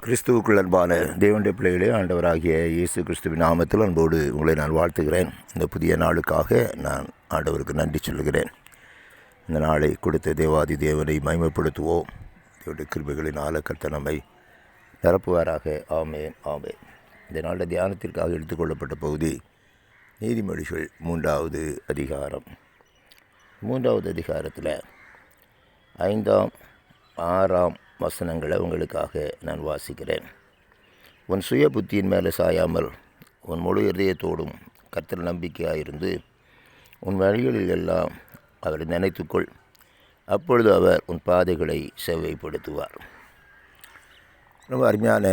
கிறிஸ்துவுக்குள் அன்பான தேவனுடைய பிள்ளைகளே, ஆண்டவராகிய இயேசு கிறிஸ்துவின் நாமத்தில் அன்போடு உங்களை நான் வாழ்த்துகிறேன். இந்த புதிய நாளுக்காக நான் ஆண்டவருக்கு நன்றி சொல்லுகிறேன். இந்த நாளை கொடுத்த தேவாதி தேவனை மகிமைப்படுத்துவோம். தேவனுடைய கிருபைகளினால கர்த்தர் நம்மை நிரப்புவாராக. ஆமென், ஆமென். இந்த நாளில் தியானத்திற்காக எடுத்துக்கொள்ளப்பட்ட பகுதி நீதிமொழிகள் 3வது அதிகாரம். 3வது அதிகாரத்தில் 5ஆம் 6ஆம் வசனங்களை உங்களுக்காக நான் வாசிக்கிறேன். உன் சுய புத்தியின் மேலே சாயாமல் உன் முழு இதயத்தோடும் கர்த்தர் நம்பிக்கையாயிருந்து உன் வழிகளில் எல்லாம் அவரை நினைத்துக்கொள். அப்பொழுது அவர் உன் பாதைகளை செவ்வைப்படுத்துவார். ரொம்ப அருமையான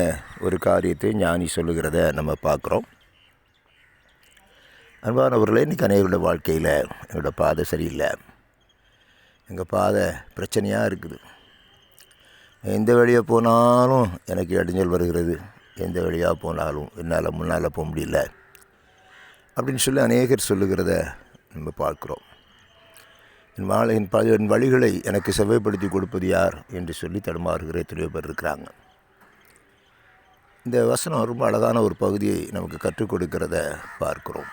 ஒரு காரியத்தை ஞானி சொல்லுகிறத நம்ம பார்க்குறோம். அன்பானவர்களே, இன்றைக்கி அனைவருடைய வாழ்க்கையில் என்னோடய பாதை சரியில்லை, எங்கள் பாதை பிரச்சனையாக இருக்குது, எந்த வழியாக போனாலும் எனக்கு இடைஞ்சல் வருகிறது, எந்த வழியாக போனாலும் என்னால் முன்னால் போக முடியல அப்படின்னு சொல்லி அநேகர் சொல்லுகிறத நம்ம பார்க்குறோம். என் வழிகளை எனக்கு செவ்வைப்படுத்தி கொடுப்பது யார் என்று சொல்லி தடுமாறுகிற எத்தனையோ பேர் இருக்கிறாங்க. இந்த வசனம் ரொம்ப அழகான ஒரு பகுதியை நமக்கு கற்றுக் கொடுக்கிறத பார்க்குறோம்.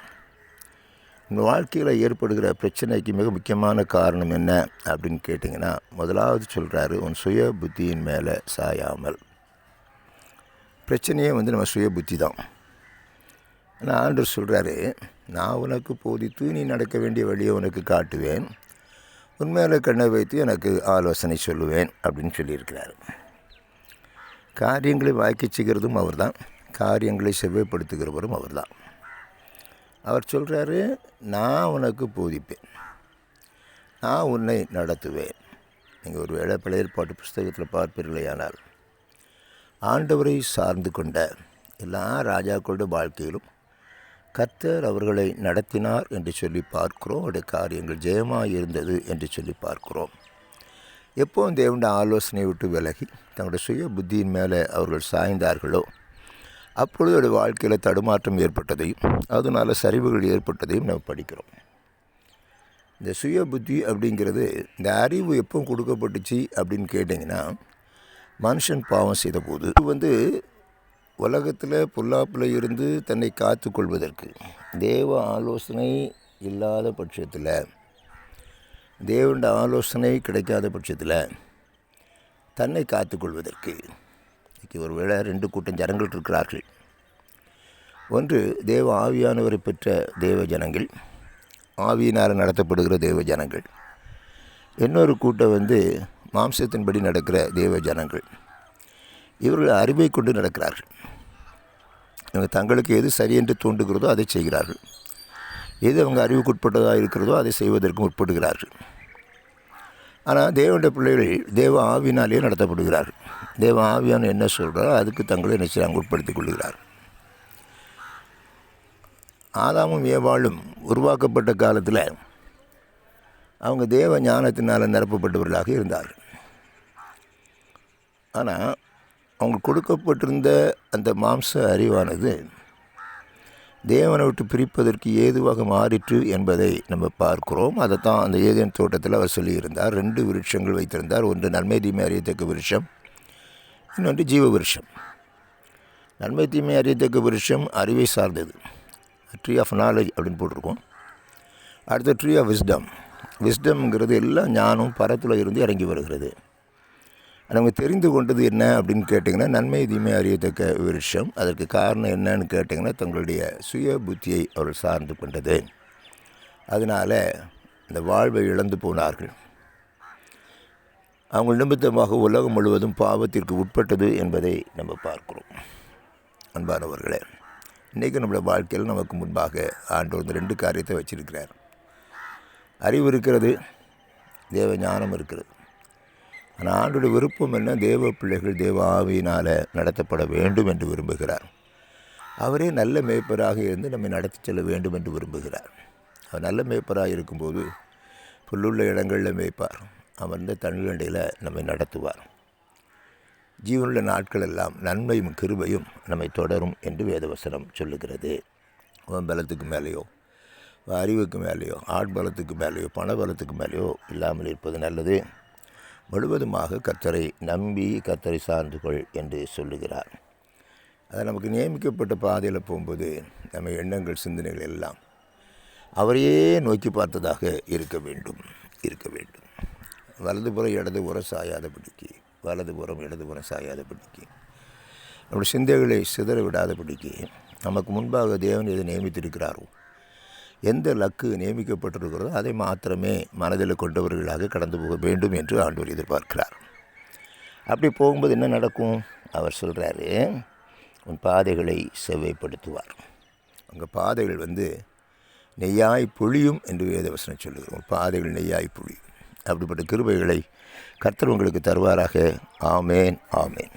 இந்த வாழ்க்கையில் ஏற்படுகிற பிரச்சனைக்கு மிக முக்கியமான காரணம் என்ன அப்படின்னு கேட்டிங்கன்னா, முதலாவது சொல்கிறாரு, உன் சுய புத்தியின் மேலே சாயாமல். பிரச்சனையே நம்ம சுய புத்தி தான். ஆனால் ஆண்டவர் சொல்கிறாரு, நான் உனக்கு போதித்து நீ நடக்க வேண்டிய வழியை உனக்கு காட்டுவேன், உன் மேலே கண்ணை வைத்து எனக்கு ஆலோசனை சொல்லுவேன் அப்படின்னு சொல்லியிருக்கிறாரு. காரியங்களை வாய்க்க செய்கிறதும் அவர் தான், காரியங்களை செவ்வைப்படுத்துகிறவரும் அவர் தான். அவர் சொல்கிறாரு, நான் உனக்கு போதிப்பேன், நான் உன்னை நடத்துவேன். நீங்கள் ஒரு வேளை பழைய ஏற்பாட்டு புஸ்தகத்தில் பார்ப்பீர்களேயானால், ஆண்டவரை சார்ந்து கொண்ட எல்லா ராஜாக்களுடைய வாழ்க்கையிலும் கர்த்தர் அவர்களை நடத்தினார் என்று சொல்லி பார்க்கிறோம். அவருடைய காரியங்கள் ஜெயமாக இருந்தது என்று சொல்லி பார்க்கிறோம். எப்போது தேவனுடைய ஆலோசனை விட்டு விலகி தங்களுடைய சுய புத்தியின் மேலே அவர்கள் சாய்ந்தார்களோ, அப்பொழுது அவருடைய வாழ்க்கையில் தடுமாற்றம் ஏற்பட்டதையும் அதனால் சரிவுகள் ஏற்பட்டதையும் நம்ம படிக்கிறோம். இந்த சுய புத்தி அப்படிங்கிறது, இந்த அறிவு எப்போ கொடுக்கப்பட்டுச்சு அப்படின்னு கேட்டிங்கன்னா, மனுஷன் பாவம் செய்த போது உலகத்தில் பொல்லாப்பில் இருந்து தன்னை காத்து கொள்வதற்கு தேவ ஆலோசனை இல்லாத பட்சத்தில், தேவனுடைய ஆலோசனை கிடைக்காத பட்சத்தில் தன்னை காத்து கொள்வதற்கு இன்றைக்கி ஒரு வேளை 2 கூட்டம் ஜனங்கள் இருக்கிறார்கள். ஒன்று தேவ ஆவியானவரை பெற்ற தேவ ஜனங்கள், ஆவியினால் நடத்தப்படுகிற தேவ ஜனங்கள். இன்னொரு கூட்டம் மாம்சத்தின்படி நடக்கிற தேவ ஜனங்கள். இவர்கள் அறிவை கொண்டு நடக்கிறார்கள். இவங்க தங்களுக்கு எது சரி என்று தோன்றுகிறதோ அதை செய்கிறார்கள், எது அவங்க அறிவுக்குட்பட்டதாக இருக்கிறதோ அதை செய்வதற்கு முற்படுகிறார்கள். ஆனால் தேவனுடைய பிள்ளைகள் தேவ ஆவியினாலேயே நடத்தப்படுகிறார்கள். தேவ ஆவியான என்ன சொல்கிறாரோ அதுக்கு தங்களை நிச்சயம் உட்படுத்திக் கொள்கிறார்கள். ஆதாமும் ஏவாளும் உருவாக்கப்பட்ட காலத்தில் அவங்க தேவ ஞானத்தினால் நிரப்பப்பட்டவர்களாக இருந்தார்கள். ஆனால் அவங்க கொடுக்கப்பட்டிருந்த அந்த மாம்ச அறிவானது தேவனை விட்டு பிரிப்பதற்கு ஏதுவாக மாறிற்று என்பதை நம்ம பார்க்கிறோம். அதைத்தான் அந்த ஏதேன் தோட்டத்தில் அவர் சொல்லியிருந்தார். 2 விருட்சங்கள் வைத்திருந்தார். ஒன்று நன்மை தீமை அறியத்தக்க விருட்சம், இன்னொன்று ஜீவ விருட்சம். நன்மை தீமை அறியத்தக்க விருட்சம் அறிவை சார்ந்தது, ட்ரீ ஆஃப் நாலேஜ் அப்படின்னு போட்டிருக்கோம். அடுத்த ட்ரீ ஆஃப் விஸ்டம்ங்கிறது எல்லாம் ஞானம் பரத்தில் இருந்து இறங்கி வருகிறது. அவங்க தெரிந்து கொண்டது என்ன அப்படின்னு கேட்டிங்கன்னா, நன்மை தீமை அறியத்தக்க விருட்சம். அதற்கு காரணம் என்னன்னு கேட்டிங்கன்னா, தங்களுடைய சுய புத்தியை அவர்கள் சார்ந்து கொண்டது. அதனால் இந்த வாழ்வை இழந்து போனார்கள். அவங்க நிமித்தமாக உலகம் முழுவதும் பாவத்திற்கு உட்பட்டது என்பதை நம்ம பார்க்கிறோம். அன்பானவர்களே, இன்றைக்கி நம்மளோட வாழ்க்கையில் நமக்கு முன்பாக ஆண்டவர் இந்த 2 காரியத்தை வச்சிருக்கிறார். அறிவு இருக்கிறது, தேவ ஞானம் இருக்கிறது. ஆனால் ஆண்டோட விருப்பம் என்ன? தேவ பிள்ளைகள் தேவ ஆவியினால் நடத்தப்பட வேண்டும் என்று விரும்புகிறார். அவரே நல்ல மேய்ப்பராக இருந்து நம்மை நடத்தி செல்ல வேண்டும் என்று விரும்புகிறார். அவர் நல்ல மேய்ப்பராக இருக்கும்போது புல்லுள்ள இடங்களில் மேய்ப்பார், அமர்ந்த தண்ணீரண்டையில் நம்மை நடத்துவார். ஜீவனுள்ள நாட்கள் எல்லாம் நன்மையும் கிருபையும் நம்மை தொடரும் என்று வேதவசனம் சொல்லுகிறது. பலத்துக்கு மேலேயோ, அறிவுக்கு மேலேயோ, ஆட்பலத்துக்கு மேலேயோ, பணபலத்துக்கு மேலேயோ இல்லாமல் இருப்பது நல்லது. முழுவதுமாக கர்த்தரை நம்பி கர்த்தரை சார்ந்து கொள் என்று சொல்லுகிறார். அதை நமக்கு நியமிக்கப்பட்ட பாதையில் போகும்போது நம்ம எண்ணங்கள் சிந்தனைகள் எல்லாம் அவரையே நோக்கி பார்த்ததாக இருக்க வேண்டும். வலதுபுறம் இடதுபுறம் சாயாதபடிக்கு, வலதுபுறம் இடதுபுறம் சாயாதபடிக்கு, நம்முடைய சிந்தைகளை சிதற விடாதபடிக்கு நமக்கு முன்பாக தேவன் எதை நியமித்திருக்கிறாரோ, எந்த லக்கு நியமிக்கப்பட்டிருக்கிறதோ அதை மாத்திரமே மனதில் கொண்டவர்களாக கடந்து போக வேண்டும் என்று ஆண்டவர் எதிர்பார்க்கிறார். அப்படி போகும்போது என்ன நடக்கும்? அவர் சொல்கிறாரு, உன் பாதைகளை செவ்வைப்படுத்துவார். உங்கள் பாதைகள் நெய்யாய் பொழியும் என்று வேதவசனம் சொல்லுகிறோம். உன் பாதைகள் நெய்யாய் பொழியும். அப்படிப்பட்ட கிருபைகளை கர்த்தர் உங்களுக்கு தருவாராக. ஆமேன், ஆமேன்.